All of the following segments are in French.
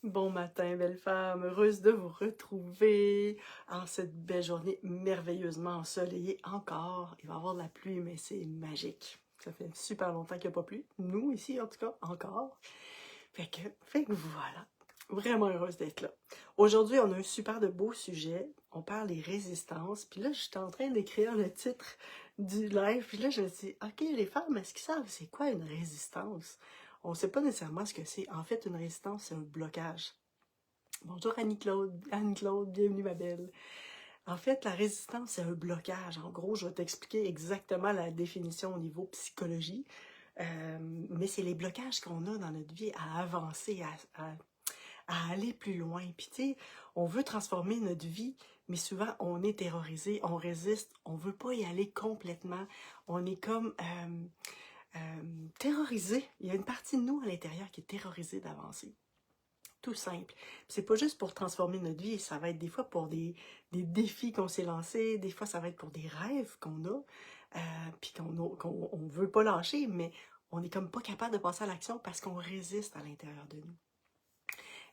Bon matin, belle femme, heureuse de vous retrouver en cette belle journée merveilleusement ensoleillée encore. Il va y avoir de la pluie, mais c'est magique. Ça fait super longtemps qu'il n'y a pas plu. Nous, ici, en tout cas, encore. Fait que voilà. Vraiment heureuse d'être là. Aujourd'hui, on a un super de beau sujet. On parle des résistances. Puis là, j'étais en train d'écrire le titre du live. Puis là, je me dis, OK, les femmes, est-ce qu'ils savent c'est quoi une résistance? On ne sait pas nécessairement ce que c'est. En fait, une résistance, c'est un blocage. Bonjour Annie-Claude, Anne-Claude, bienvenue ma belle. En fait, la résistance, c'est un blocage. En gros, je vais t'expliquer exactement la définition au niveau psychologie. Mais c'est les blocages qu'on a dans notre vie à avancer, à aller plus loin. Puis tu sais, on veut transformer notre vie, mais souvent on est terrorisé, on résiste, on veut pas y aller complètement. On est comme terrorisé. Il y a une partie de nous à l'intérieur qui est terrorisée d'avancer. Tout simple. C'est pas juste pour transformer notre vie, ça va être des fois pour des défis qu'on s'est lancés, des fois ça va être pour des rêves qu'on a, puis qu'on veut pas lâcher, mais on est comme pas capable de passer à l'action parce qu'on résiste à l'intérieur de nous.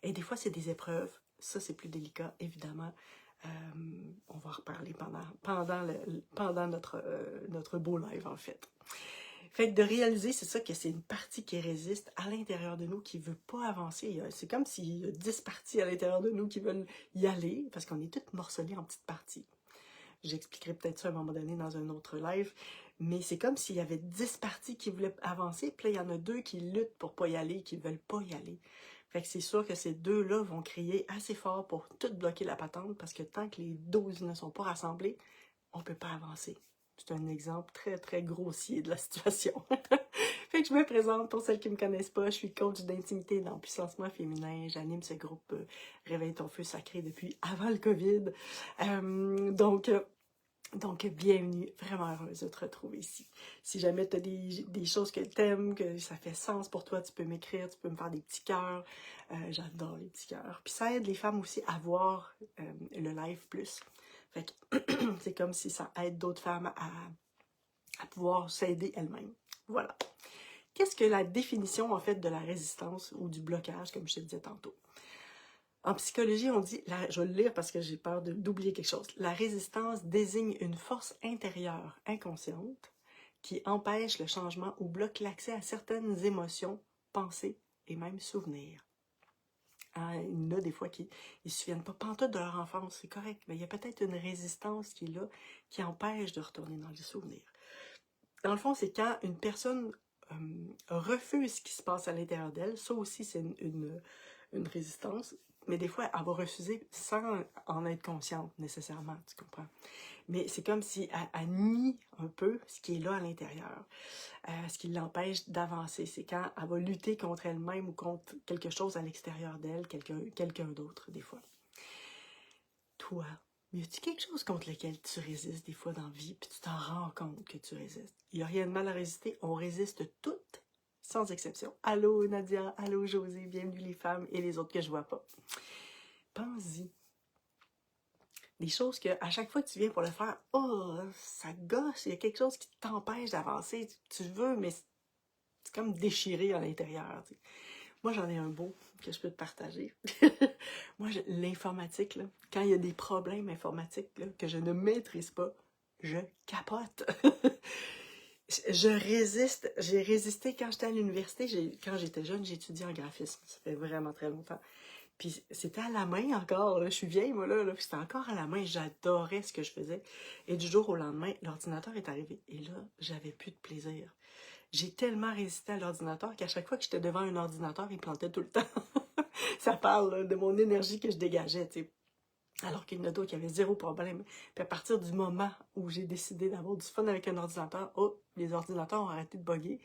Et des fois, c'est des épreuves. Ça, c'est plus délicat, évidemment. On va en reparler pendant notre beau live, en fait. Fait que de réaliser, c'est ça, que c'est une partie qui résiste à l'intérieur de nous, qui veut pas avancer. C'est comme s'il y a 10 parties à l'intérieur de nous qui veulent y aller, parce qu'on est toutes morcelées en petites parties. J'expliquerai peut-être ça à un moment donné dans un autre live, mais c'est comme s'il y avait 10 parties qui voulaient avancer, puis là, il y en a 2 qui luttent pour pas y aller, qui veulent pas y aller. Fait que c'est sûr que ces deux-là vont crier assez fort pour tout bloquer la patente, parce que tant que les 12 ne sont pas rassemblés, on peut pas avancer. C'est un exemple très, très grossier de la situation. Fait que je me présente pour celles qui me connaissent pas. Je suis coach d'intimité dans puissancement féminin. J'anime ce groupe Réveille ton feu sacré depuis avant le COVID. Donc, bienvenue. Vraiment heureuse de te retrouver ici. Si jamais tu as des choses que tu aimes, que ça fait sens pour toi, tu peux m'écrire, tu peux me faire des petits cœurs. J'adore les petits cœurs. Puis ça aide les femmes aussi à voir le live plus. Fait que c'est comme si ça aide d'autres femmes à pouvoir s'aider elles-mêmes. Voilà. Qu'est-ce que la définition, en fait, de la résistance ou du blocage, comme je te disais tantôt? En psychologie, on dit, je vais le lire parce que j'ai peur d'oublier quelque chose. La résistance désigne une force intérieure inconsciente qui empêche le changement ou bloque l'accès à certaines émotions, pensées et même souvenirs. Hein, il y en a des fois qui ne se souviennent pas pantoute de leur enfance, c'est correct, mais il y a peut-être une résistance qui est là, qui empêche de retourner dans les souvenirs. Dans le fond, c'est quand une personne refuse ce qui se passe à l'intérieur d'elle, ça aussi c'est une résistance, mais des fois elle va refuser sans en être consciente nécessairement, tu comprends? Mais c'est comme si elle nie un peu ce qui est là à l'intérieur, ce qui l'empêche d'avancer. C'est quand elle va lutter contre elle-même ou contre quelque chose à l'extérieur d'elle, quelqu'un d'autre des fois. Toi, y a-t-il quelque chose contre lequel tu résistes des fois dans la vie, puis tu t'en rends compte que tu résistes? Il n'y a rien de mal à résister, on résiste toutes, sans exception. Allô Nadia, allô José, bienvenue les femmes et les autres que je vois pas. Pense-y. Des choses que à chaque fois que tu viens pour le faire, oh, ça gosse, il y a quelque chose qui t'empêche d'avancer. Tu veux, mais c'est comme déchiré à l'intérieur. Tu sais. Moi, j'en ai un beau que je peux te partager. Moi, l'informatique, là, quand il y a des problèmes informatiques là, que je ne maîtrise pas, je capote. Je résiste. J'ai résisté quand j'étais à l'université. Quand j'étais jeune, j'ai étudié en graphisme. Ça fait vraiment très longtemps. Puis c'était à la main encore. Là. Je suis vieille, moi, là. Puis c'était encore à la main. J'adorais ce que je faisais. Et du jour au lendemain, l'ordinateur est arrivé. Et là, j'avais plus de plaisir. J'ai tellement résisté à l'ordinateur qu'à chaque fois que j'étais devant un ordinateur, il plantait tout le temps. Ça parle là, de mon énergie que je dégageais, tu sais. Alors qu'il y en a d'autres qui avaient zéro problème. Puis à partir du moment où j'ai décidé d'avoir du fun avec un ordinateur, oh, les ordinateurs ont arrêté de bugger.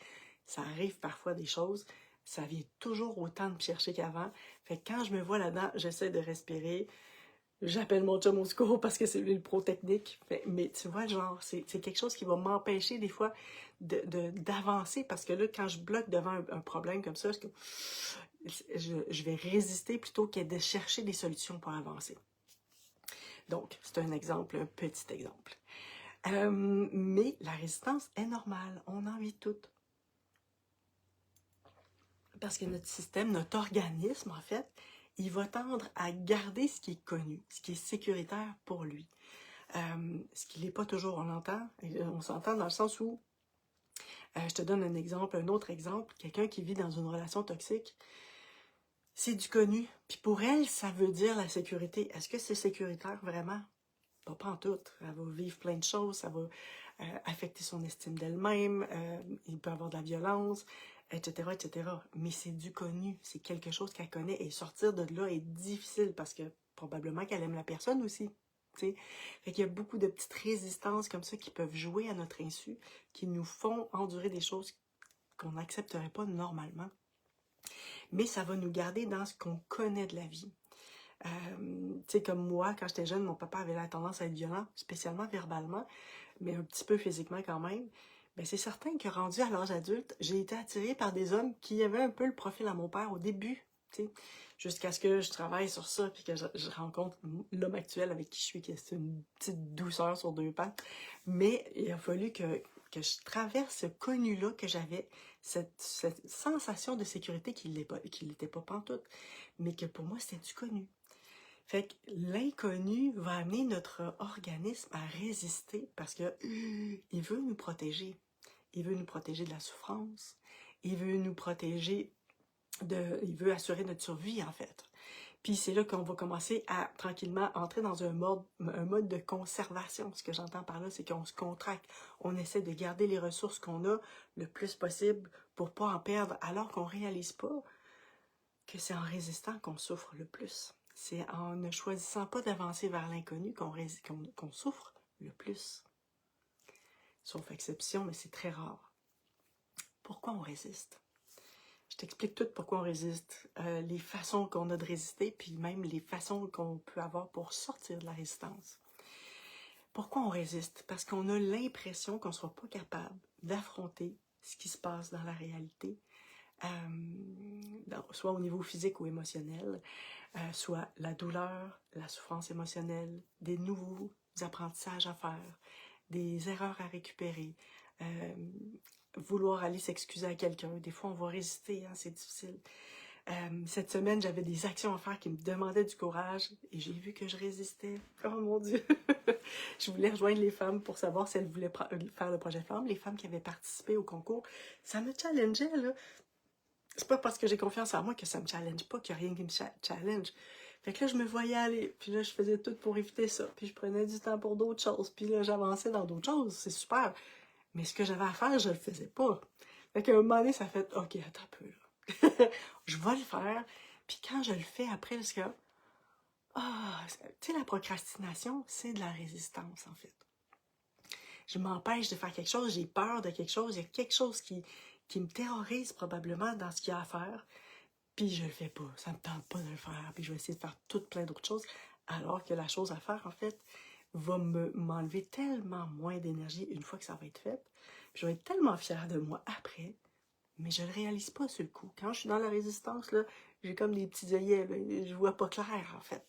Ça arrive parfois des choses. Ça vient toujours autant de me chercher qu'avant. Fait que quand je me vois là-dedans, j'essaie de respirer. J'appelle mon chum au secours parce que c'est lui le pro technique. Mais tu vois, genre, c'est quelque chose qui va m'empêcher des fois d'avancer parce que là, quand je bloque devant un problème comme ça, je vais résister plutôt que de chercher des solutions pour avancer. Donc, c'est un exemple, un petit exemple. Mais la résistance est normale. On en vit toutes. Parce que notre système, notre organisme, en fait, il va tendre à garder ce qui est connu, ce qui est sécuritaire pour lui. Ce qui n'est pas toujours, on s'entend dans le sens où, je te donne un autre exemple, quelqu'un qui vit dans une relation toxique, c'est du connu. Puis pour elle, ça veut dire la sécurité. Est-ce que c'est sécuritaire vraiment? Pas en tout. Elle va vivre plein de choses, ça va affecter son estime d'elle-même, il peut avoir de la violence, etc., etc. Mais c'est du connu, c'est quelque chose qu'elle connaît et sortir de là est difficile parce que probablement qu'elle aime la personne aussi. T'sais. Fait qu'il y a beaucoup de petites résistances comme ça qui peuvent jouer à notre insu, qui nous font endurer des choses qu'on n'accepterait pas normalement. Mais ça va nous garder dans ce qu'on connaît de la vie. Tu sais, comme moi, quand j'étais jeune, mon papa avait la tendance à être violent, spécialement verbalement, mais un petit peu physiquement quand même. Ben, c'est certain que rendu à l'âge adulte, j'ai été attirée par des hommes qui avaient un peu le profil à mon père au début, tu sais, jusqu'à ce que je travaille sur ça, puis que je rencontre l'homme actuel avec qui je suis, qui est une petite douceur sur deux pattes. Mais il a fallu que je traverse ce connu-là que j'avais, cette sensation de sécurité qui l'était pas pantoute, mais que pour moi, c'était du connu. Fait que l'inconnu va amener notre organisme à résister parce que il veut nous protéger. Il veut nous protéger de la souffrance. Il veut nous protéger il veut assurer notre survie, en fait. Puis c'est là qu'on va commencer à tranquillement entrer dans un mode de conservation. Ce que j'entends par là, c'est qu'on se contracte. On essaie de garder les ressources qu'on a le plus possible pour pas en perdre, alors qu'on réalise pas que c'est en résistant qu'on souffre le plus. C'est en ne choisissant pas d'avancer vers l'inconnu qu'on souffre le plus. Sauf exception, mais c'est très rare. Pourquoi on résiste? Je t'explique tout pourquoi on résiste, les façons qu'on a de résister, puis même les façons qu'on peut avoir pour sortir de la résistance. Pourquoi on résiste? Parce qu'on a l'impression qu'on ne soit pas capable d'affronter ce qui se passe dans la réalité, soit au niveau physique ou émotionnel, soit la douleur, la souffrance émotionnelle, des nouveaux apprentissages à faire, des erreurs à récupérer, vouloir aller s'excuser à quelqu'un. Des fois, on va résister, hein, c'est difficile. Cette semaine, j'avais des actions à faire qui me demandaient du courage et j'ai vu que je résistais. Oh mon Dieu! Je voulais rejoindre les femmes pour savoir si elles voulaient faire le projet Femme. Les femmes qui avaient participé au concours, ça me challengeait, là. C'est pas parce que j'ai confiance en moi que ça me challenge pas, qu'il n'y a rien qui me challenge. Fait que là, je me voyais aller, puis là, je faisais tout pour éviter ça, puis je prenais du temps pour d'autres choses, puis là, j'avançais dans d'autres choses, c'est super. Mais ce que j'avais à faire, je le faisais pas. Fait qu'à un moment donné, ça fait, OK, attends un peu, là. Je vais le faire, puis quand je le fais après, parce que, tu sais, la procrastination, c'est de la résistance, en fait. Je m'empêche de faire quelque chose, j'ai peur de quelque chose, il y a quelque chose qui me terrorise probablement dans ce qu'il y a à faire, puis je le fais pas, ça me tente pas de le faire, puis je vais essayer de faire plein d'autres choses, alors que la chose à faire, en fait, va m'enlever tellement moins d'énergie une fois que ça va être fait, puis je vais être tellement fière de moi après, mais je le réalise pas sur le coup. Quand je suis dans la résistance, là, j'ai comme des petits œillets, là, je vois pas clair, en fait.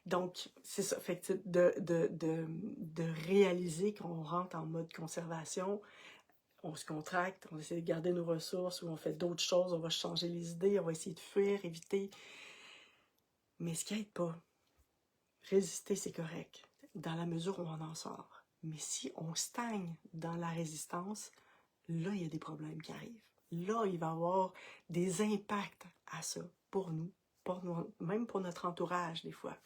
Donc, c'est ça, fait que de réaliser qu'on rentre en mode conservation, on se contracte, on essaie de garder nos ressources, ou on fait d'autres choses, on va changer les idées, on va essayer de fuir, éviter. Mais ce qui n'aide pas, résister, c'est correct, dans la mesure où on en sort. Mais si on stagne dans la résistance, là, il y a des problèmes qui arrivent. Là, il va y avoir des impacts à ça, pour nous, même pour notre entourage, des fois.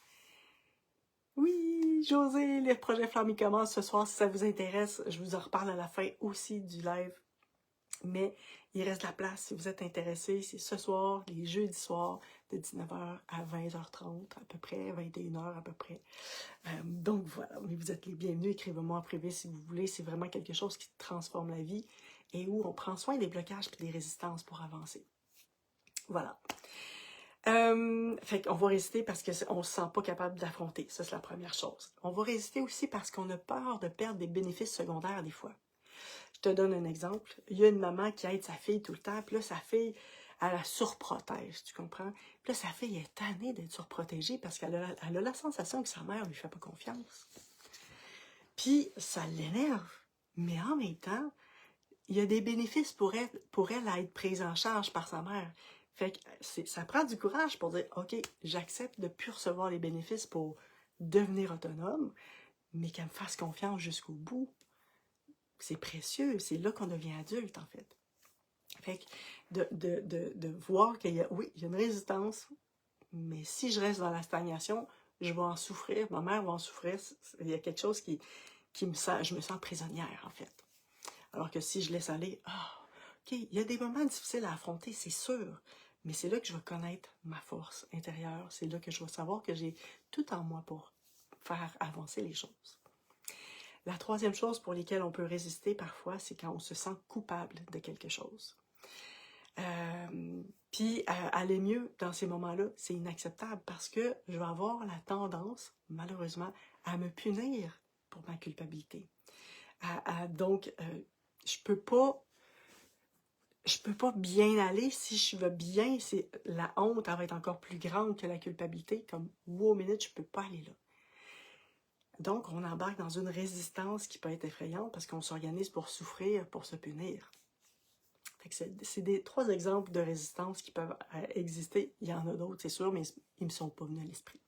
Oui, José, les projets Flamme commencent ce soir, si ça vous intéresse. Je vous en reparle à la fin aussi du live. Mais il reste de la place si vous êtes intéressé. C'est ce soir, les jeudis soirs, de 19h à 20h30 à peu près, 21h à peu près. Donc voilà, mais vous êtes les bienvenus. Écrivez-moi en privé si vous voulez. C'est vraiment quelque chose qui transforme la vie et où on prend soin des blocages et des résistances pour avancer. Voilà. Fait qu'on va résister parce qu'on se sent pas capable d'affronter. Ça, c'est la première chose. On va résister aussi parce qu'on a peur de perdre des bénéfices secondaires des fois. Je te donne un exemple. Il y a une maman qui aide sa fille tout le temps, puis là, sa fille, elle la surprotège, tu comprends? Puis là, sa fille est tannée d'être surprotégée parce qu'elle a la sensation que sa mère lui fait pas confiance. Puis, ça l'énerve. Mais en même temps, il y a des bénéfices pour elle à être prise en charge par sa mère. Fait que ça prend du courage pour dire, OK, j'accepte de ne plus recevoir les bénéfices pour devenir autonome, mais qu'elle me fasse confiance jusqu'au bout. C'est précieux, c'est là qu'on devient adulte, en fait. Fait que de voir qu'il y a, oui, il y a une résistance, mais si je reste dans la stagnation, je vais en souffrir, ma mère va en souffrir, il y a quelque chose qui me sent, je me sens prisonnière, en fait. Alors que si je laisse aller, OK, il y a des moments difficiles à affronter, c'est sûr, mais c'est là que je vais connaître ma force intérieure, c'est là que je vais savoir que j'ai tout en moi pour faire avancer les choses. La troisième chose pour laquelle on peut résister parfois, c'est quand on se sent coupable de quelque chose. Puis aller mieux dans ces moments-là, c'est inacceptable parce que je vais avoir la tendance, malheureusement, à me punir pour ma culpabilité. Donc, je peux pas bien aller. Si je veux bien, la honte, elle va être encore plus grande que la culpabilité. Comme, wow, minute, je peux pas aller là. Donc, on embarque dans une résistance qui peut être effrayante parce qu'on s'organise pour souffrir, pour se punir. C'est des 3 exemples de résistance qui peuvent exister. Il y en a d'autres, c'est sûr, mais ils ne me sont pas venus à l'esprit.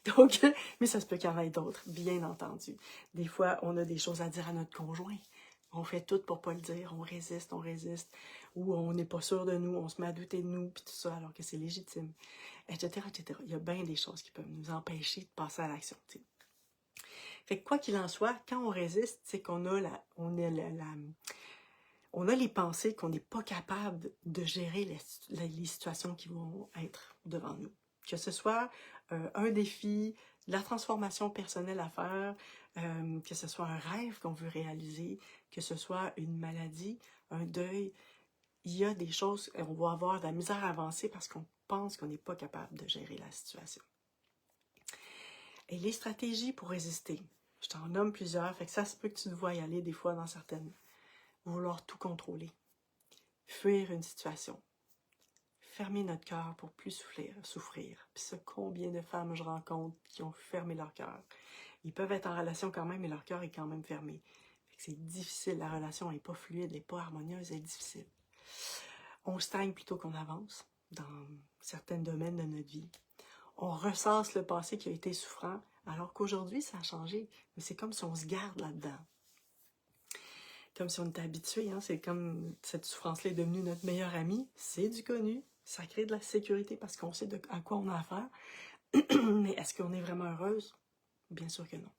Donc, mais ça se peut qu'il y en ait d'autres, bien entendu. Des fois, on a des choses à dire à notre conjoint. On fait tout pour ne pas le dire, on résiste, ou on n'est pas sûr de nous, on se met à douter de nous, puis tout ça, alors que c'est légitime, etc., etc. Il y a bien des choses qui peuvent nous empêcher de passer à l'action. Fait que quoi qu'il en soit, quand on résiste, c'est qu'on a on a les pensées qu'on n'est pas capable de gérer les situations qui vont être devant nous. Que ce soit un défi, la transformation personnelle à faire, que ce soit un rêve qu'on veut réaliser, que ce soit une maladie, un deuil, il y a des choses, on va avoir de la misère à avancer parce qu'on pense qu'on n'est pas capable de gérer la situation. Et les stratégies pour résister, je t'en nomme plusieurs, fait que ça se peut que tu te vois y aller des fois dans certaines. Vouloir tout contrôler, fuir une situation, fermer notre cœur pour plus souffrir. Puis ça, combien de femmes je rencontre qui ont fermé leur cœur. Ils peuvent être en relation quand même, mais leur cœur est quand même fermé. C'est difficile, la relation n'est pas fluide, elle n'est pas harmonieuse, elle est difficile. On stagne plutôt qu'on avance dans certains domaines de notre vie. On ressasse le passé qui a été souffrant, alors qu'aujourd'hui, ça a changé. Mais c'est comme si on se garde là-dedans. Comme si on était habitué, hein? C'est comme cette souffrance-là est devenue notre meilleure amie, c'est du connu, ça crée de la sécurité parce qu'on sait à quoi on a affaire, mais est-ce qu'on est vraiment heureuse? Bien sûr que non.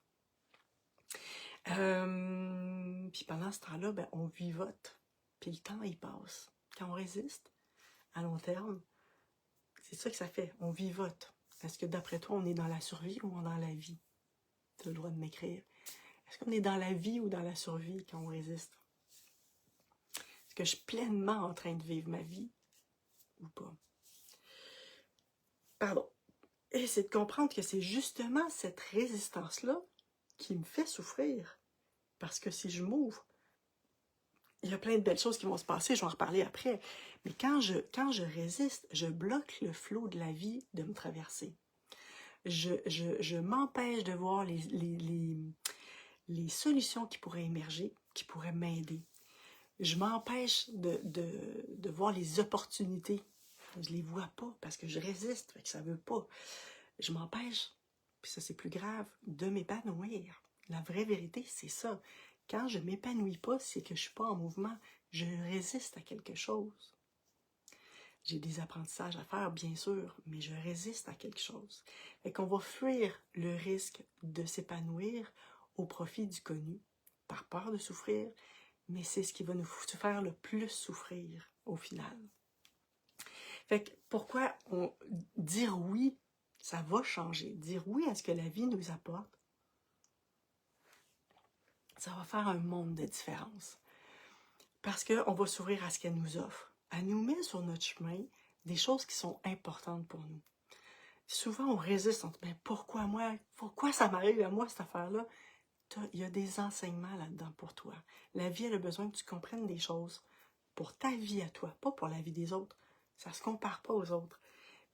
Puis pendant ce temps-là, ben, on vivote, puis le temps, il passe. Quand on résiste, à long terme, c'est ça que ça fait, on vivote. Est-ce que d'après toi, on est dans la survie ou dans la vie? Tu as le droit de m'écrire. Est-ce qu'on est dans la vie ou dans la survie quand on résiste? Est-ce que je suis pleinement en train de vivre ma vie ou pas? Pardon. Et c'est de comprendre que c'est justement cette résistance-là qui me fait souffrir. Parce que si je m'ouvre, il y a plein de belles choses qui vont se passer, je vais en reparler après. Mais quand je résiste, je bloque le flot de la vie de me traverser. Je m'empêche de voir les solutions qui pourraient émerger, qui pourraient m'aider. Je m'empêche de voir les opportunités. Je ne les vois pas parce que je résiste, fait que ça ne veut pas. Je m'empêche, puis ça c'est plus grave, de m'épanouir. La vraie vérité, c'est ça. Quand je ne m'épanouis pas, c'est que je ne suis pas en mouvement. Je résiste à quelque chose. J'ai des apprentissages à faire, bien sûr, mais je résiste à quelque chose. Fait qu'on va fuir le risque de s'épanouir au profit du connu, par peur de souffrir, mais c'est ce qui va nous faire le plus souffrir au final. Fait que pourquoi dire oui, ça va changer. Dire oui à ce que la vie nous apporte, ça va faire un monde de différence. Parce qu'on va s'ouvrir à ce qu'elle nous offre. Elle nous met sur notre chemin des choses qui sont importantes pour nous. Souvent, on résiste, on dit, mais pourquoi moi? Pourquoi ça m'arrive à moi, cette affaire-là? Il y a des enseignements là-dedans pour toi. La vie, elle a besoin que tu comprennes des choses pour ta vie à toi, pas pour la vie des autres. Ça ne se compare pas aux autres.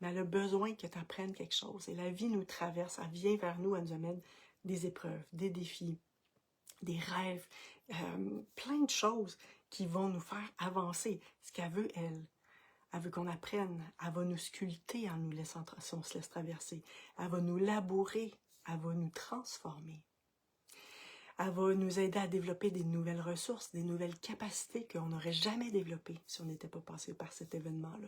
Mais elle a besoin que tu apprennes quelque chose. Et la vie nous traverse, elle vient vers nous, elle nous amène des épreuves, des défis, des rêves, plein de choses qui vont nous faire avancer. Ce qu'elle veut, elle. Elle veut qu'on apprenne. Elle va nous sculpter en nous laissant, si on se laisse traverser. Elle va nous labourer. Elle va nous transformer. Elle va nous aider à développer des nouvelles ressources, des nouvelles capacités qu'on n'aurait jamais développées si on n'était pas passé par cet événement-là.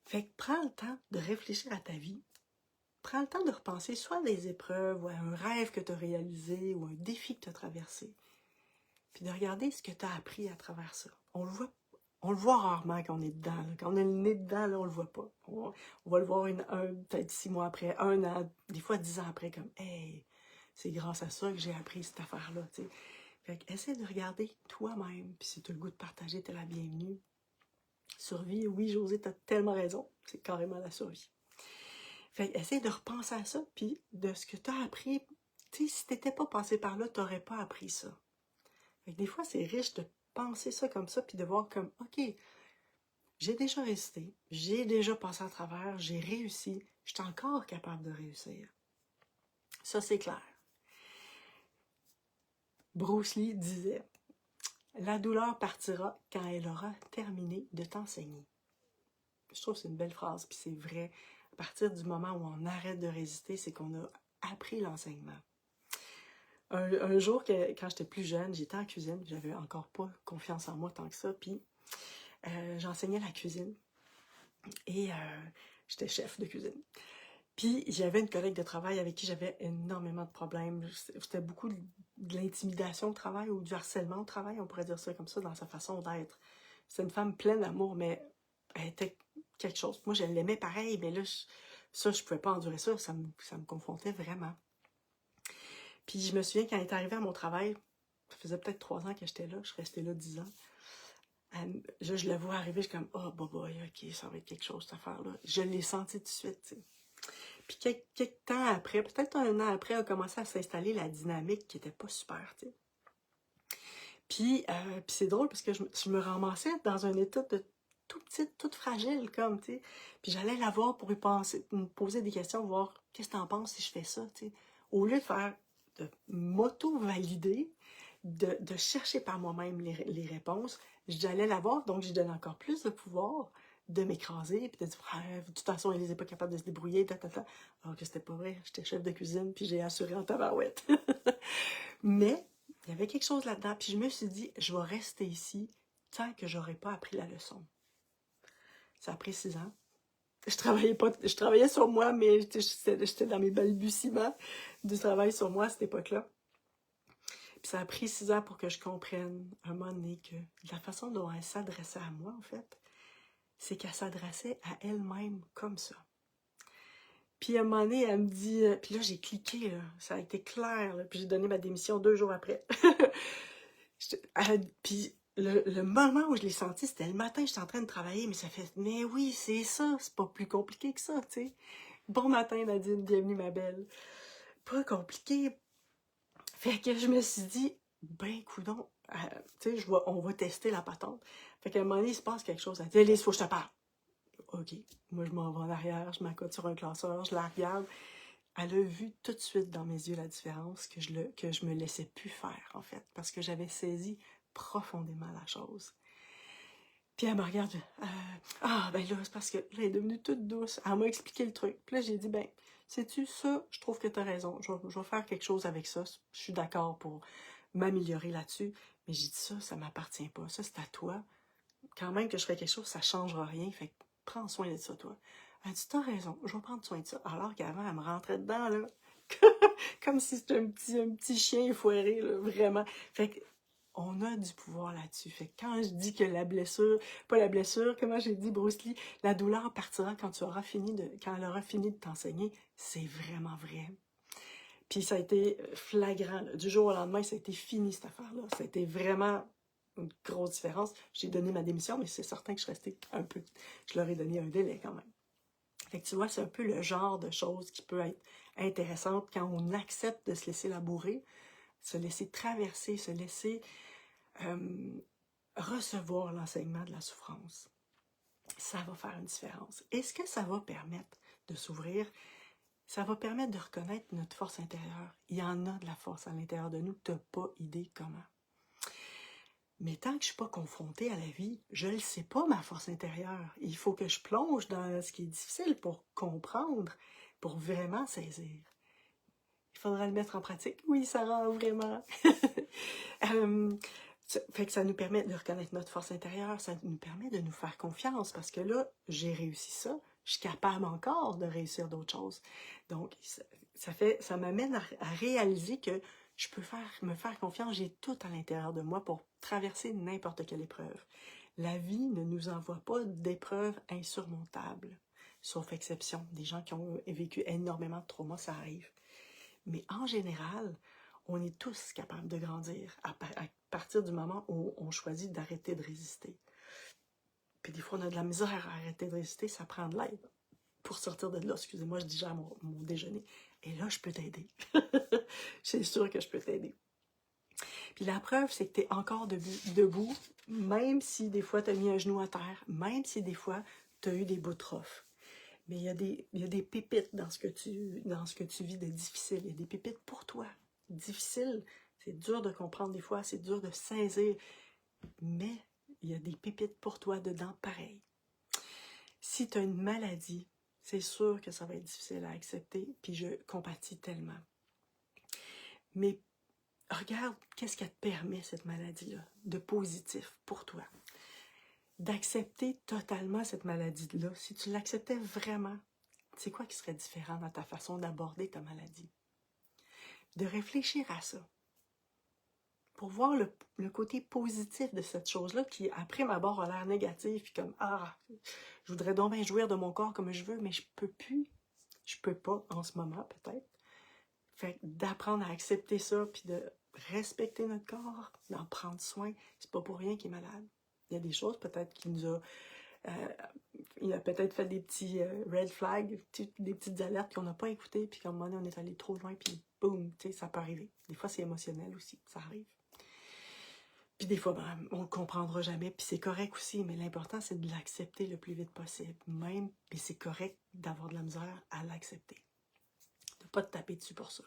Fait que prends le temps de réfléchir à ta vie. Prends le temps de repenser soit à des épreuves, ou à un rêve que tu as réalisé, ou un défi que tu as traversé. Puis de regarder ce que tu as appris à travers ça. On le voit rarement quand on est dedans. Là. Quand on est le nez dedans, là, on le voit pas. On va le voir peut-être 6 mois après, 1 an, des fois 10 ans après, comme « Hey, c'est grâce à ça que j'ai appris cette affaire-là. » Fait que essaie de regarder toi-même. Puis si tu as le goût de partager, tu es la bienvenue. Survie, oui, Josée, tu as tellement raison. C'est carrément la survie. Fait que essaie de repenser à ça, puis de ce que tu as appris. Tu sais, si tu n'étais pas passé par là, tu n'aurais pas appris ça. Fait que des fois, c'est riche de penser ça comme ça, puis de voir comme, OK, j'ai déjà résisté, j'ai déjà passé à travers, j'ai réussi, je suis encore capable de réussir. Ça, c'est clair. Bruce Lee disait, la douleur partira quand elle aura terminé de t'enseigner. Je trouve que c'est une belle phrase, puis c'est vrai. À partir du moment où on arrête de résister, c'est qu'on a appris l'enseignement. Un jour, quand j'étais plus jeune, j'étais en cuisine, j'avais encore pas confiance en moi tant que ça, puis j'enseignais la cuisine et j'étais chef de cuisine. Puis j'avais une collègue de travail avec qui j'avais énormément de problèmes. C'était beaucoup de l'intimidation au travail ou du harcèlement au travail, on pourrait dire ça comme ça, dans sa façon d'être. C'est une femme pleine d'amour, mais elle était quelque chose. Moi, je l'aimais pareil, mais là, je pouvais pas endurer ça, ça me confrontait vraiment. Puis je me souviens, quand elle est arrivée à mon travail, ça faisait peut-être 3 ans que j'étais là, je suis restée là 10 ans. Je la vois arriver, je suis comme, oh, boy, ok, ça va être quelque chose, cette affaire-là. Je l'ai senti tout de suite, tu sais. Puis quelques temps après, peut-être 1 an après, a commencé à s'installer la dynamique qui était pas super, tu sais. Puis c'est drôle parce que je me ramassais dans un état de tout petite, toute fragile, comme, tu sais. Puis j'allais la voir pour me poser des questions, voir qu'est-ce que t'en penses si je fais ça, tu sais. Au lieu de m'auto-valider, de chercher par moi-même les réponses, j'allais la voir, donc je donnais encore plus de pouvoir de m'écraser, puis de dire, ah, de toute façon, elle n'est pas capable de se débrouiller, alors que c'était pas vrai, j'étais chef de cuisine, puis j'ai assuré en tabarouette. Mais, il y avait quelque chose là-dedans, puis je me suis dit, je vais rester ici tant que j'aurai pas appris la leçon. Ça a pris 6 ans. Je travaillais sur moi, mais j'étais dans mes balbutiements du travail sur moi à cette époque-là. Puis ça a pris 6 ans pour que je comprenne, un moment donné, que la façon dont elle s'adressait à moi, en fait, c'est qu'elle s'adressait à elle-même comme ça. Puis à un moment donné, elle me dit... puis là, j'ai cliqué, là, ça a été clair, là, puis j'ai donné ma démission 2 jours après. Puis le moment où je l'ai senti, c'était le matin, j'étais en train de travailler, mais ça fait... Mais oui, c'est ça, c'est pas plus compliqué que ça, tu sais. Bon matin, Nadine, bienvenue, ma belle. Pas compliqué. Fait que je me suis dit, ben, coudonc, tu sais, on va tester la patente. Fait qu'à un moment donné, il se passe quelque chose. Elle dit, Elise, faut que je te parle. OK. Moi, je m'en vais en arrière, je m'accote sur un classeur, je la regarde. Elle a vu tout de suite dans mes yeux la différence que je me laissais plus faire, en fait, parce que j'avais saisi profondément la chose. Puis elle me regarde, ben là, c'est parce que là, elle est devenue toute douce. Elle m'a expliqué le truc. Puis là, j'ai dit, ben, sais-tu, ça, je trouve que tu as raison. Je vais faire quelque chose avec ça. Je suis d'accord pour m'améliorer là-dessus. Mais j'ai dit, ça m'appartient pas. Ça, c'est à toi. Quand même que je ferais quelque chose, ça changera rien. Fait que prends soin de ça, toi. Elle dit, t'as raison, je vais prendre soin de ça. Alors qu'avant, elle me rentrait dedans, là. Comme si c'était un petit chien foiré, là, vraiment. Fait que, on a du pouvoir là-dessus. Fait que quand je dis que la blessure, pas la blessure, comment j'ai dit, Bruce Lee, la douleur partira quand quand elle aura fini de t'enseigner, c'est vraiment vrai. Puis ça a été flagrant, là. Du jour au lendemain, ça a été fini, cette affaire-là. Ça a été vraiment une grosse différence. J'ai donné ma démission, mais c'est certain que je restais un peu... Je leur ai donné un délai quand même. Fait que tu vois, c'est un peu le genre de choses qui peut être intéressante quand on accepte de se laisser labourer, se laisser traverser, se laisser recevoir l'enseignement de la souffrance. Ça va faire une différence. Est-ce que ça va permettre de s'ouvrir? Ça va permettre de reconnaître notre force intérieure. Il y en a de la force à l'intérieur de nous, tu n'as pas idée comment. Mais tant que je ne suis pas confrontée à la vie, je ne le sais pas, ma force intérieure. Il faut que je plonge dans ce qui est difficile pour comprendre, pour vraiment saisir. Il faudra le mettre en pratique. Oui, Sarah, vraiment. Fait que ça nous permet de reconnaître notre force intérieure, ça nous permet de nous faire confiance, parce que là, j'ai réussi ça, je suis capable encore de réussir d'autres choses. Donc, ça m'amène à réaliser que je peux me faire confiance, j'ai tout à l'intérieur de moi pour traverser n'importe quelle épreuve. La vie ne nous envoie pas d'épreuves insurmontables, sauf exception. Des gens qui ont vécu énormément de traumas, ça arrive. Mais en général, on est tous capables de grandir à partir du moment où on choisit d'arrêter de résister. Puis des fois, on a de la misère à arrêter de résister, ça prend de l'aide pour sortir de là. Excusez-moi, je digère mon déjeuner. Et là, je peux t'aider. C'est sûr que je peux t'aider. Puis la preuve, c'est que tu es encore debout, même si des fois tu as mis un genou à terre, même si des fois tu as eu des bouts de rough. Mais il y a des pépites dans ce que tu vis de difficile. Il y a des pépites pour toi. Difficile, c'est dur de comprendre des fois, c'est dur de saisir. Mais il y a des pépites pour toi dedans, pareil. Si tu as une maladie, c'est sûr que ça va être difficile à accepter, puis je compatis tellement. Mais regarde qu'est-ce qu'elle te permet, cette maladie-là, de positif pour toi. D'accepter totalement cette maladie-là. Si tu l'acceptais vraiment, c'est quoi qui serait différent dans ta façon d'aborder ta maladie? De réfléchir à ça. Pour voir le côté positif de cette chose-là qui, après m'abord, a l'air négatif, puis comme, je voudrais donc bien jouir de mon corps comme je veux, mais je peux plus. Je peux pas en ce moment, peut-être. Fait d'apprendre à accepter ça, puis de respecter notre corps, d'en prendre soin, c'est pas pour rien qu'il est malade. Il y a des choses peut-être qu'il nous a... il a peut-être fait des petits red flags, des petites alertes qu'on n'a pas écoutées, puis qu'à un moment donné, on est allé trop loin, puis boum, tu sais, ça peut arriver. Des fois, c'est émotionnel aussi, ça arrive. Puis des fois, on ne le comprendra jamais, puis c'est correct aussi, mais l'important, c'est de l'accepter le plus vite possible. Même, puis c'est correct d'avoir de la misère à l'accepter. De ne pas te taper dessus pour ça.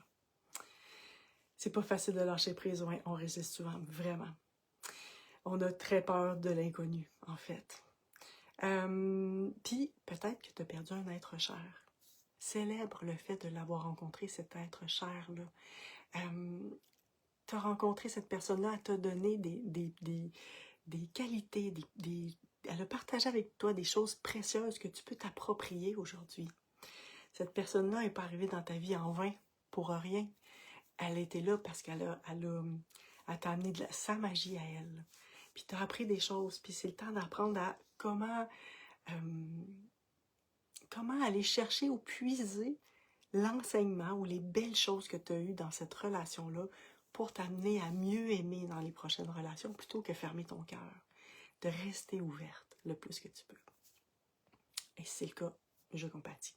C'est pas facile de lâcher prise, on résiste souvent, vraiment. On a très peur de l'inconnu, en fait. Puis, peut-être que tu as perdu un être cher. Célèbre le fait de l'avoir rencontré, cet être cher-là. Tu as rencontré cette personne-là, elle t'a donné des qualités, elle a partagé avec toi des choses précieuses que tu peux t'approprier aujourd'hui. Cette personne-là n'est pas arrivée dans ta vie en vain, pour rien. Elle était là parce qu'elle t'a amené sa magie à elle. Puis tu as appris des choses, puis c'est le temps d'apprendre à comment aller chercher ou puiser l'enseignement ou les belles choses que tu as eues dans cette relation-là pour t'amener à mieux aimer dans les prochaines relations plutôt que fermer ton cœur. De rester ouverte le plus que tu peux. Et si c'est le cas, je compatis.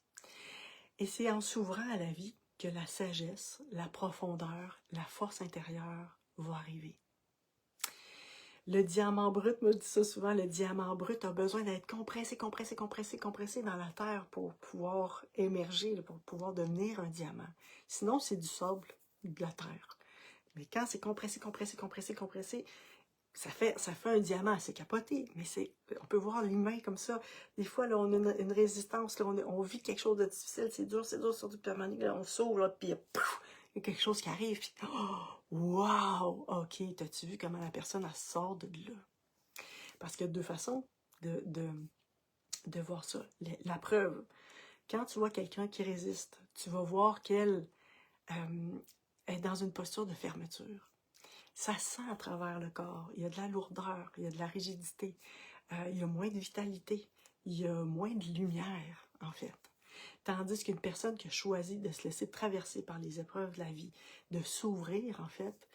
Et c'est en s'ouvrant à la vie que la sagesse, la profondeur, la force intérieure vont arriver. Le diamant brut, me dit ça souvent, le diamant brut a besoin d'être compressé dans la terre pour pouvoir émerger, pour pouvoir devenir un diamant. Sinon, c'est du sable, de la terre. Mais quand c'est compressé, ça fait un diamant, c'est capoté. Mais on peut voir l'humain comme ça. Des fois, là, on a une résistance, là, on vit quelque chose de difficile, c'est dur, surtout que on s'ouvre, là, puis pouf, il y a quelque chose qui arrive, puis wow! OK, t'as-tu vu comment la personne, elle sort de là? Parce qu'il y a deux façons de voir ça. La preuve, quand tu vois quelqu'un qui résiste, tu vas voir qu'elle est dans une posture de fermeture. Ça sent à travers le corps. Il y a de la lourdeur, il y a de la rigidité, il y a moins de vitalité, il y a moins de lumière, en fait. Tandis qu'une personne qui a choisi de se laisser traverser par les épreuves de la vie, de s'ouvrir, en fait,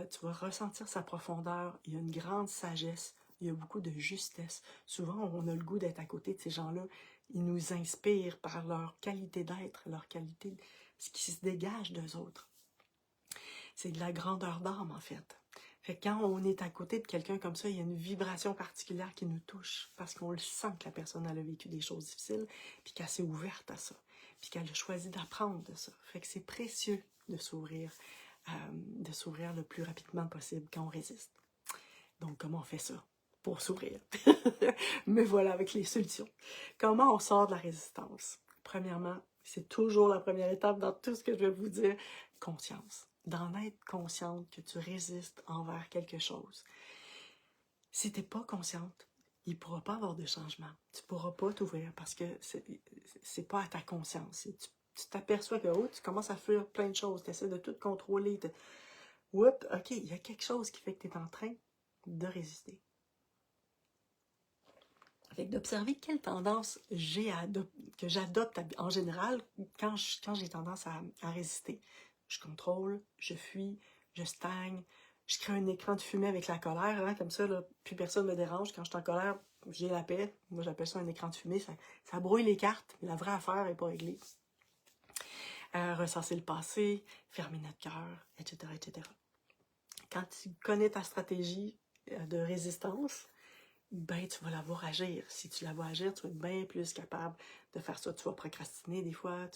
tu vas ressentir sa profondeur. Il y a une grande sagesse, il y a beaucoup de justesse. Souvent, on a le goût d'être à côté de ces gens-là. Ils nous inspirent par leur qualité d'être, leur qualité, ce qui se dégage d'eux autres. C'est de la grandeur d'âme, en fait. Fait que quand on est à côté de quelqu'un comme ça, il y a une vibration particulière qui nous touche parce qu'on le sent que la personne elle a vécu des choses difficiles puis qu'elle s'est ouverte à ça puis qu'elle a choisi d'apprendre de ça. Fait que c'est précieux de s'ouvrir le plus rapidement possible quand on résiste. Donc, comment on fait ça pour s'ouvrir? Mais voilà, avec les solutions. Comment on sort de la résistance? Premièrement, c'est toujours la première étape dans tout ce que je vais vous dire, conscience. D'en être consciente que tu résistes envers quelque chose. Si tu n'es pas consciente, il ne pourra pas avoir de changement. Tu ne pourras pas t'ouvrir parce que c'est pas à ta conscience. Tu t'aperçois que tu commences à faire plein de choses, tu essaies de tout contrôler. Oups, OK, il y a quelque chose qui fait que tu es en train de résister. Fait d'observer quelle tendance que j'adopte en général quand j'ai tendance à résister. Je contrôle, je fuis, je stagne, je crée un écran de fumée avec la colère, hein, comme ça, là, plus personne ne me dérange. Quand je suis en colère, j'ai la paix. Moi, j'appelle ça un écran de fumée. Ça brouille les cartes. La vraie affaire n'est pas réglée. Recenser le passé, fermer notre cœur, etc., etc. Quand tu connais ta stratégie de résistance, ben, tu vas la voir agir. Si tu la vois agir, tu vas être bien plus capable de faire ça. Tu vas procrastiner des fois.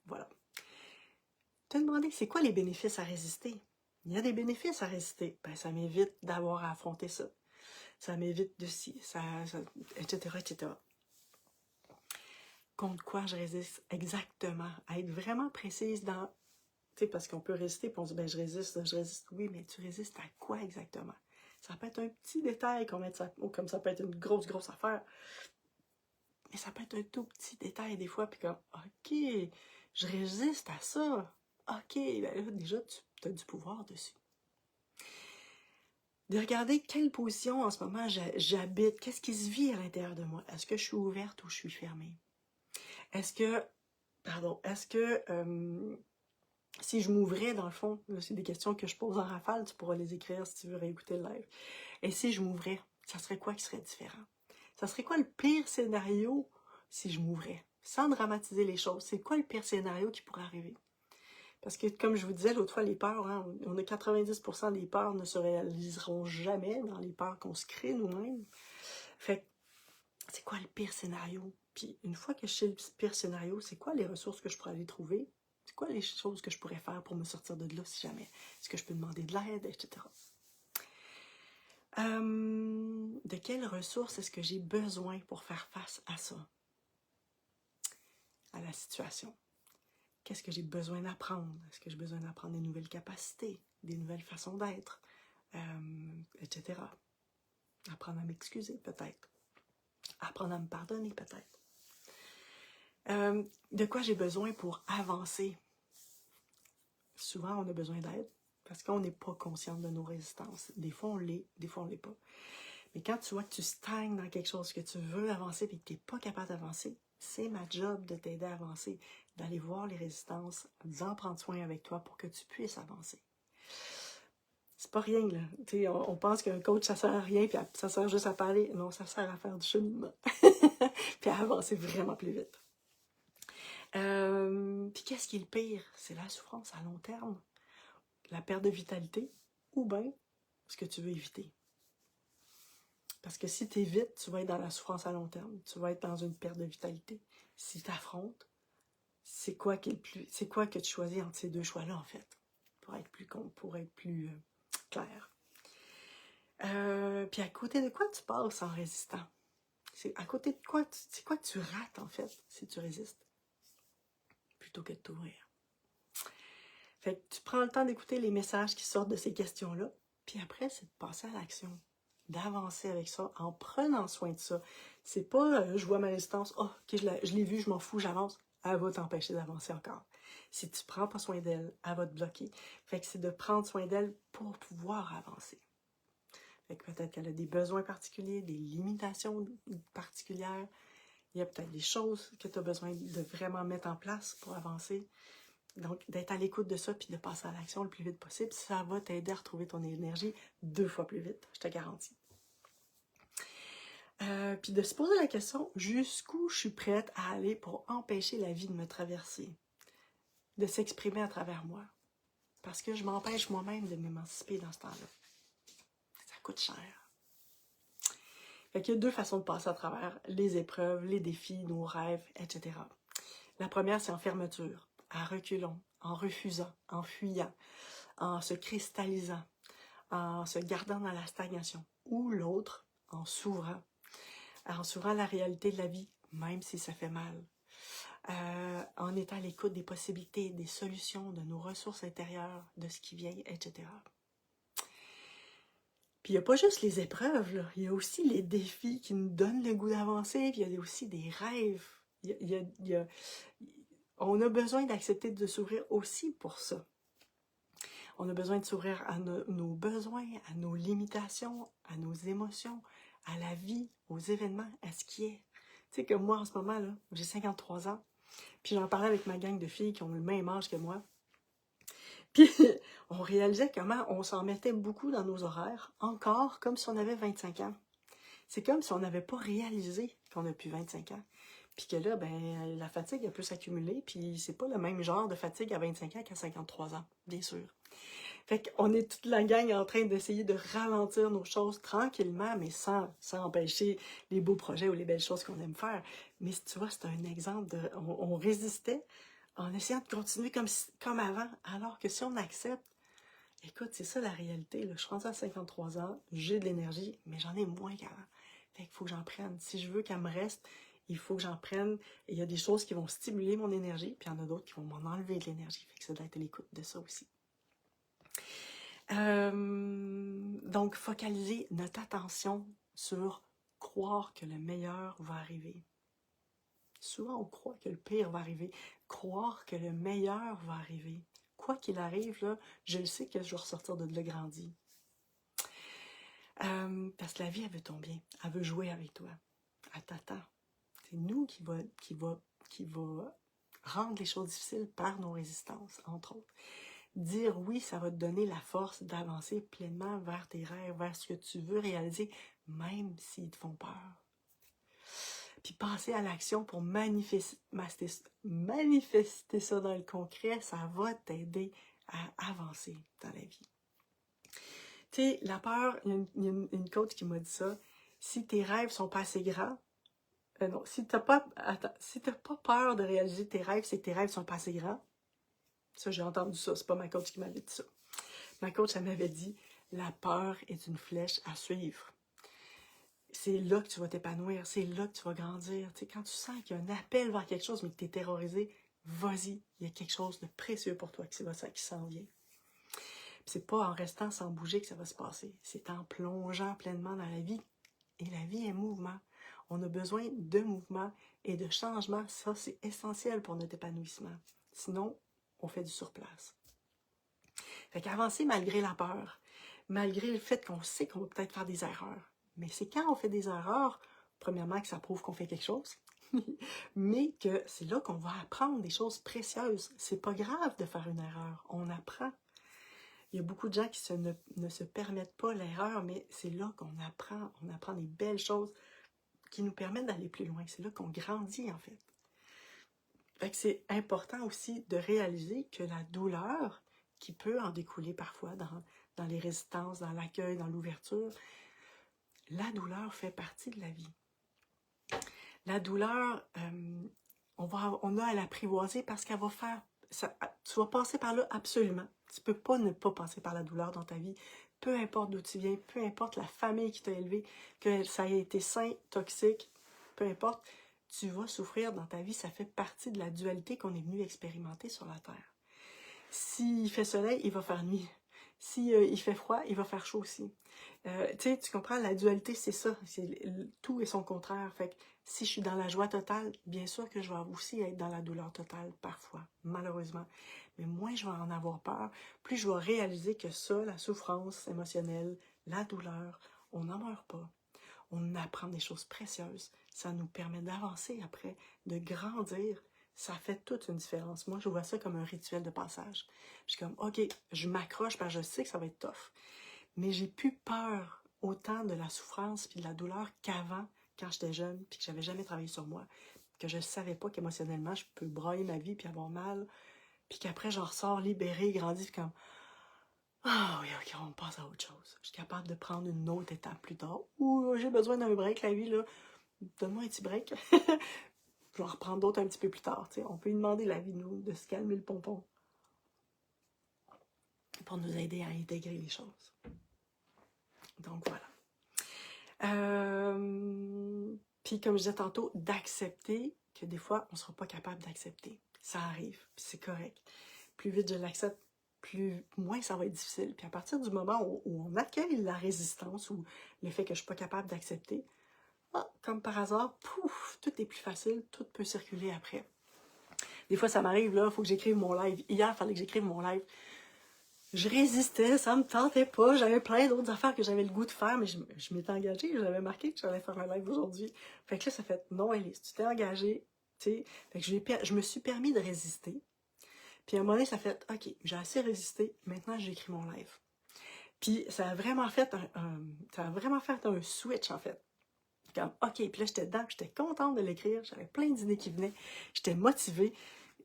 Voilà. Te demander, c'est quoi les bénéfices à résister? Il y a des bénéfices à résister. Ben, ça m'évite d'avoir à affronter ça. Ça m'évite de ci, etc., etc. Contre quoi je résiste exactement? À être vraiment précise dans... Tu sais, parce qu'on peut résister, puis on se dit, ben, je résiste. Oui, mais tu résistes à quoi exactement? Ça peut être un petit détail, comme ça peut être une grosse, grosse affaire. Mais ça peut être un tout petit détail des fois, puis comme, OK, je résiste à ça. OK, ben là, déjà, tu as du pouvoir dessus. De regarder quelle position en ce moment j'habite, qu'est-ce qui se vit à l'intérieur de moi. Est-ce que je suis ouverte ou je suis fermée? Est-ce que si je m'ouvrais, dans le fond, c'est des questions que je pose en rafale, tu pourras les écrire si tu veux réécouter le live. Et si je m'ouvrais, ça serait quoi qui serait différent? Ça serait quoi le pire scénario si je m'ouvrais? Sans dramatiser les choses, c'est quoi le pire scénario qui pourrait arriver? Parce que, comme je vous disais l'autre fois, les peurs, hein, on a 90% des peurs ne se réaliseront jamais dans les peurs qu'on se crée nous-mêmes. Fait que, c'est quoi le pire scénario? Puis, une fois que je sais le pire scénario, c'est quoi les ressources que je pourrais aller trouver? C'est quoi les choses que je pourrais faire pour me sortir de là si jamais? Est-ce que je peux demander de l'aide, etc. De quelles ressources est-ce que j'ai besoin pour faire face à ça? À la situation. Qu'est-ce que j'ai besoin d'apprendre? Est-ce que j'ai besoin d'apprendre des nouvelles capacités, des nouvelles façons d'être, etc. Apprendre à m'excuser, peut-être. Apprendre à me pardonner, peut-être. De quoi j'ai besoin pour avancer? Souvent, on a besoin d'aide parce qu'on n'est pas conscient de nos résistances. Des fois, on l'est, des fois, on ne l'est pas. Mais quand tu vois que tu stagnes dans quelque chose, que tu veux avancer et que tu n'es pas capable d'avancer, c'est ma job de t'aider à avancer, d'aller voir les résistances, d'en prendre soin avec toi pour que tu puisses avancer. C'est pas rien, là. On pense qu'un coach, ça sert à rien, puis ça sert juste à parler. Non, ça sert à faire du cheminement. Puis à avancer vraiment plus vite. Puis qu'est-ce qui est le pire? C'est la souffrance à long terme, la perte de vitalité, ou bien ce que tu veux éviter. Parce que si tu évites, tu vas être dans la souffrance à long terme. Tu vas être dans une perte de vitalité. Si tu affrontes, c'est quoi que tu choisis entre ces deux choix-là, en fait, pour être plus clair. Puis à côté de quoi tu passes en résistant? À côté de quoi, c'est quoi que tu rates, en fait, si tu résistes, plutôt que de t'ouvrir. Fait que tu prends le temps d'écouter les messages qui sortent de ces questions-là, puis après, c'est de passer à l'action, d'avancer avec ça, en prenant soin de ça. C'est pas, je vois ma résistance, oh, ok, je l'ai vu, je m'en fous, j'avance. Elle va t'empêcher d'avancer encore. Si tu prends pas soin d'elle, elle va te bloquer. Fait que c'est de prendre soin d'elle pour pouvoir avancer. Fait que peut-être qu'elle a des besoins particuliers, des limitations particulières. Il y a peut-être des choses que tu as besoin de vraiment mettre en place pour avancer. Donc, d'être à l'écoute de ça puis de passer à l'action le plus vite possible, ça va t'aider à retrouver ton énergie 2 fois plus vite, je te garantis. Puis de se poser la question, jusqu'où je suis prête à aller pour empêcher la vie de me traverser, de s'exprimer à travers moi. Parce que je m'empêche moi-même de m'émanciper dans ce temps-là. Ça coûte cher. Fait qu'il y a 2 façons de passer à travers les épreuves, les défis, nos rêves, etc. La première, c'est en fermeture, à reculons, en refusant, en fuyant, en se cristallisant, en se gardant dans la stagnation. ou l'autre en s'ouvrant la réalité de la vie, même si ça fait mal. En étant à l'écoute des possibilités, des solutions, de nos ressources intérieures, de ce qui vient, etc. Puis il n'y a pas juste les épreuves, là. Il y a aussi les défis qui nous donnent le goût d'avancer, puis il y a aussi des rêves. On a besoin d'accepter de s'ouvrir aussi pour ça. On a besoin de s'ouvrir à nos besoins, à nos limitations, à nos émotions, à la vie, aux événements, à ce qui est. Tu sais, comme moi en ce moment, là, j'ai 53 ans, puis j'en parlais avec ma gang de filles qui ont le même âge que moi. Puis on réalisait comment on s'en mettait beaucoup dans nos horaires, encore comme si on avait 25 ans. C'est comme si on n'avait pas réalisé qu'on a plus 25 ans. Puis que là, ben, la fatigue, elle peut s'accumuler, puis c'est pas le même genre de fatigue à 25 ans qu'à 53 ans, bien sûr. Fait qu'on est toute la gang en train d'essayer de ralentir nos choses tranquillement, mais sans empêcher les beaux projets ou les belles choses qu'on aime faire. Mais tu vois, c'est un exemple de... On résistait en essayant de continuer comme avant, alors que si on accepte, écoute, c'est ça la réalité, là. Je suis rendue à 53 ans, j'ai de l'énergie, mais j'en ai moins qu'avant. Fait qu'il faut que j'en prenne. Si je veux qu'elle me reste, il faut que j'en prenne. Et il y a des choses qui vont stimuler mon énergie, puis il y en a d'autres qui vont m'en enlever de l'énergie. Fait que ça doit être l'écoute de ça aussi. Donc, focaliser notre attention sur croire que le meilleur va arriver. Souvent, on croit que le pire va arriver. Croire que le meilleur va arriver. Quoi qu'il arrive, là, je le sais que je vais ressortir de là grandi. Parce que la vie, elle veut ton bien. Elle veut jouer avec toi. Elle t'attend. C'est nous qui va rendre les choses difficiles par nos résistances, entre autres. Dire oui, ça va te donner la force d'avancer pleinement vers tes rêves, vers ce que tu veux réaliser, même s'ils te font peur. Puis passer à l'action pour manifester ça dans le concret, ça va t'aider à avancer dans la vie. Tu sais, la peur, il y a une coach qui m'a dit ça, si tes rêves sont pas assez grands, non, si t'as pas peur de réaliser tes rêves, c'est que tes rêves sont pas assez grands. Ça, j'ai entendu ça, c'est pas ma coach qui m'avait dit ça. Ma coach, elle m'avait dit, la peur est une flèche à suivre. C'est là que tu vas t'épanouir, c'est là que tu vas grandir. Tu sais, quand tu sens qu'il y a un appel vers quelque chose, mais que tu es terrorisé, vas-y, il y a quelque chose de précieux pour toi qui s'en vient. C'est pas en restant sans bouger que ça va se passer, c'est en plongeant pleinement dans la vie. Et la vie est mouvement. On a besoin de mouvement et de changement. Ça, c'est essentiel pour notre épanouissement. Sinon, on fait du surplace. Fait qu'avancer malgré la peur, malgré le fait qu'on sait qu'on va peut-être faire des erreurs. Mais c'est quand on fait des erreurs, premièrement, que ça prouve qu'on fait quelque chose, mais que c'est là qu'on va apprendre des choses précieuses. C'est pas grave de faire une erreur, on apprend. Il y a beaucoup de gens qui ne se permettent pas l'erreur, mais c'est là qu'on apprend. On apprend des belles choses qui nous permettent d'aller plus loin. C'est là qu'on grandit, en fait. Fait que c'est important aussi de réaliser que la douleur qui peut en découler parfois dans les résistances, dans l'accueil, dans l'ouverture, la douleur fait partie de la vie. La douleur, on a à l'apprivoiser parce qu'elle va faire... tu vas passer par là absolument. Tu ne peux pas ne pas passer par la douleur dans ta vie. Peu importe d'où tu viens, peu importe la famille qui t'a élevé, que ça ait été sain, toxique, peu importe, tu vas souffrir dans ta vie. Ça fait partie de la dualité qu'on est venu expérimenter sur la Terre. S'il fait soleil, il va faire nuit. S'il fait froid, il va faire chaud aussi. Tu comprends, la dualité, c'est ça. Tout et son contraire. Fait que si je suis dans la joie totale, bien sûr que je vais aussi être dans la douleur totale, parfois, malheureusement. Mais moins je vais en avoir peur, plus je vais réaliser que ça, la souffrance émotionnelle, la douleur, on n'en meurt pas. On apprend des choses précieuses. Ça nous permet d'avancer après, de grandir. Ça fait toute une différence. Moi, je vois ça comme un rituel de passage. Je suis comme, OK, je m'accroche parce que je sais que ça va être tough. Mais j'ai plus peur autant de la souffrance puis de la douleur qu'avant, quand j'étais jeune, puis que j'avais jamais travaillé sur moi, que je ne savais pas qu'émotionnellement, je peux brailler ma vie puis avoir mal, puis qu'après, j'en ressors libérée, grandie, puis comme, ah oui, OK, on passe à autre chose. Je suis capable de prendre une autre étape plus tard. Ou j'ai besoin d'un break, la vie, là. Donne-moi un petit break. Je vais en reprendre d'autres un petit peu plus tard. T'sais. On peut lui demander la vie, nous, de se calmer le pompon pour nous aider à intégrer les choses. Donc, voilà. Puis comme je disais tantôt, d'accepter que des fois, on ne sera pas capable d'accepter. Ça arrive, puis c'est correct. Plus vite je l'accepte, moins ça va être difficile. Puis à partir du moment où on accueille la résistance ou le fait que je ne suis pas capable d'accepter, comme par hasard, pouf, tout est plus facile, tout peut circuler après. Des fois, ça m'arrive, là, il faut que j'écrive mon live. Hier, il fallait que j'écrive mon live. Je résistais, ça me tentait pas. J'avais plein d'autres affaires que j'avais le goût de faire, mais je m'étais engagée. J'avais marqué que j'allais faire un live aujourd'hui. Fait que là, ça fait non, Elise, tu t'es engagée. Tu sais, fait que je me suis permis de résister. Puis à un moment donné, ça fait OK, j'ai assez résisté. Maintenant, j'écris mon live. Puis ça a vraiment fait un switch, en fait. Comme, OK, puis là, j'étais dedans, j'étais contente de l'écrire. J'avais plein d'idées qui venaient. J'étais motivée.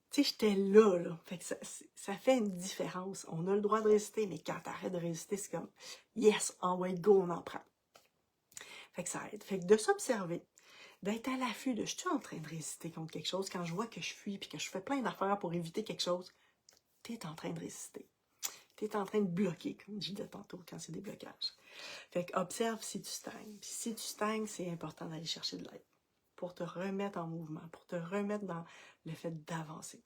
Tu sais, j'étais là. Fait que ça fait une différence. On a le droit de résister, mais quand t'arrêtes de résister, c'est comme, yes, en way go, on en prend. Fait que ça aide. Fait que de s'observer, d'être à l'affût de, je suis en train de résister contre quelque chose, quand je vois que je fuis, puis que je fais plein d'affaires pour éviter quelque chose, t'es en train de résister. T'es en train de bloquer, comme je disais tantôt, quand c'est des blocages. Fait que observe si tu stagnes. Puis si tu stagnes, c'est important d'aller chercher de l'aide pour te remettre en mouvement, pour te remettre dans le fait d'avancer.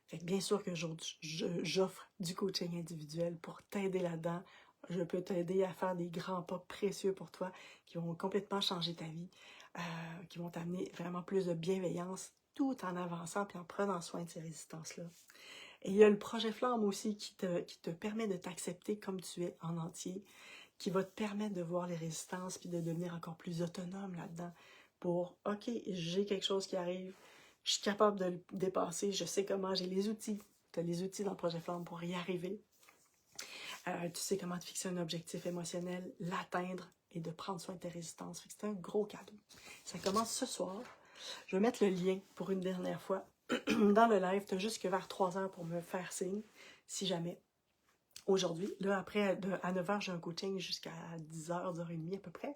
Fait que bien sûr que j'offre du coaching individuel pour t'aider là-dedans. Je peux t'aider à faire des grands pas précieux pour toi qui vont complètement changer ta vie, qui vont t'amener vraiment plus de bienveillance tout en avançant et en prenant soin de ces résistances-là. Et il y a le projet Flamme aussi qui te permet de t'accepter comme tu es en entier, qui va te permettre de voir les résistances puis de devenir encore plus autonome là-dedans pour, OK, j'ai quelque chose qui arrive, je suis capable de le dépasser, je sais comment, j'ai les outils. Tu as les outils dans le projet Flamme pour y arriver. Tu sais comment te fixer un objectif émotionnel, l'atteindre et de prendre soin de tes résistances. C'est un gros cadeau. Ça commence ce soir. Je vais mettre le lien pour une dernière fois dans le live. Tu as jusque vers 3 heures pour me faire signe, si jamais. Aujourd'hui, là, après, à 9 h, j'ai un coaching jusqu'à 10 h, 10 h 30 à peu près.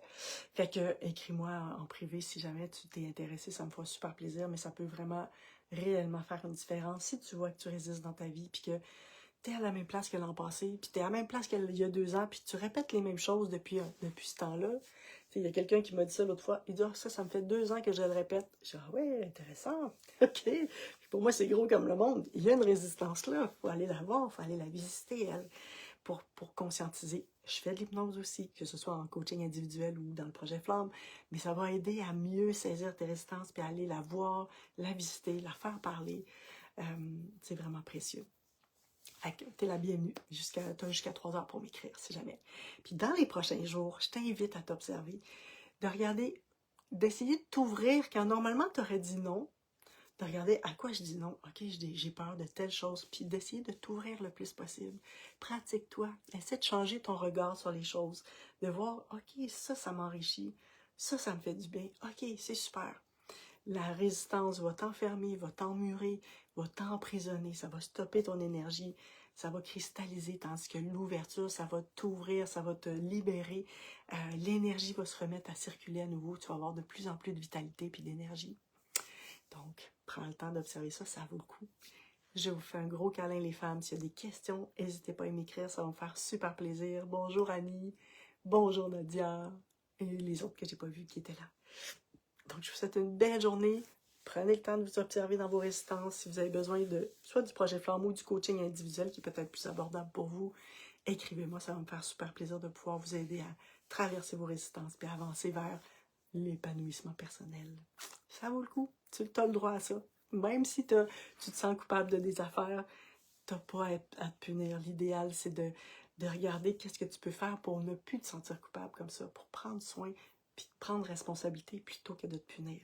Fait que, écris-moi en privé si jamais tu t'es intéressé, ça me fera super plaisir, mais ça peut vraiment, réellement faire une différence si tu vois que tu résistes dans ta vie, puis que t'es à la même place que l'an passé, puis t'es à la même place qu'il y a 2 ans, puis tu répètes les mêmes choses depuis ce temps-là. Il y a quelqu'un qui m'a dit ça l'autre fois, il dit « ça me fait 2 ans que je le répète. » Je dis « ah ouais, intéressant, ok. » Puis pour moi, c'est gros comme le monde. Il y a une résistance là, il faut aller la voir, il faut aller la visiter, elle, pour conscientiser. Je fais de l'hypnose aussi, que ce soit en coaching individuel ou dans le projet Flamme, mais ça va aider à mieux saisir tes résistances, puis à aller la voir, la visiter, la faire parler. C'est vraiment précieux. T'es la bienvenue. T'as jusqu'à 3 heures pour m'écrire, si jamais. Puis dans les prochains jours, je t'invite à t'observer, de regarder, d'essayer de t'ouvrir quand normalement tu aurais dit non, de regarder à quoi je dis non. OK, j'ai peur de telle chose, puis d'essayer de t'ouvrir le plus possible. Pratique-toi. Essaie de changer ton regard sur les choses. De voir, OK, ça m'enrichit. Ça me fait du bien. OK, c'est super. La résistance va t'enfermer, va t'emmurer, va t'emprisonner, ça va stopper ton énergie, ça va cristalliser, tandis que l'ouverture, ça va t'ouvrir, ça va te libérer, l'énergie va se remettre à circuler à nouveau, tu vas avoir de plus en plus de vitalité et d'énergie. Donc, prends le temps d'observer ça, ça vaut le coup. Je vous fais un gros câlin les femmes, s'il y a des questions, n'hésitez pas à m'écrire, ça va me faire super plaisir. Bonjour Annie, bonjour Nadia, et les autres que j'ai pas vus qui étaient là. Donc, je vous souhaite une belle journée. Prenez le temps de vous observer dans vos résistances. Si vous avez besoin de soit du projet Flamme ou du coaching individuel qui est peut-être plus abordable pour vous, écrivez-moi. Ça va me faire super plaisir de pouvoir vous aider à traverser vos résistances et avancer vers l'épanouissement personnel. Ça vaut le coup. Tu as le droit à ça. Même si tu te sens coupable de des affaires, tu n'as pas à te punir. L'idéal, c'est de regarder qu'est-ce que tu peux faire pour ne plus te sentir coupable comme ça, pour prendre soin puis de prendre responsabilité plutôt que de te punir.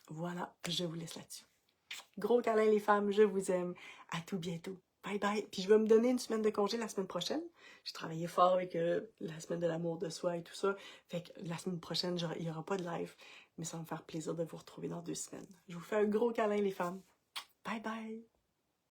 Voilà, je vous laisse là-dessus. Gros câlin les femmes, je vous aime. À tout bientôt. Bye bye. Puis je vais me donner une semaine de congé la semaine prochaine. J'ai travaillé fort avec la semaine de l'amour de soi et tout ça. Fait que la semaine prochaine, il n'y aura pas de live. Mais ça va me faire plaisir de vous retrouver dans 2 semaines. Je vous fais un gros câlin les femmes. Bye bye.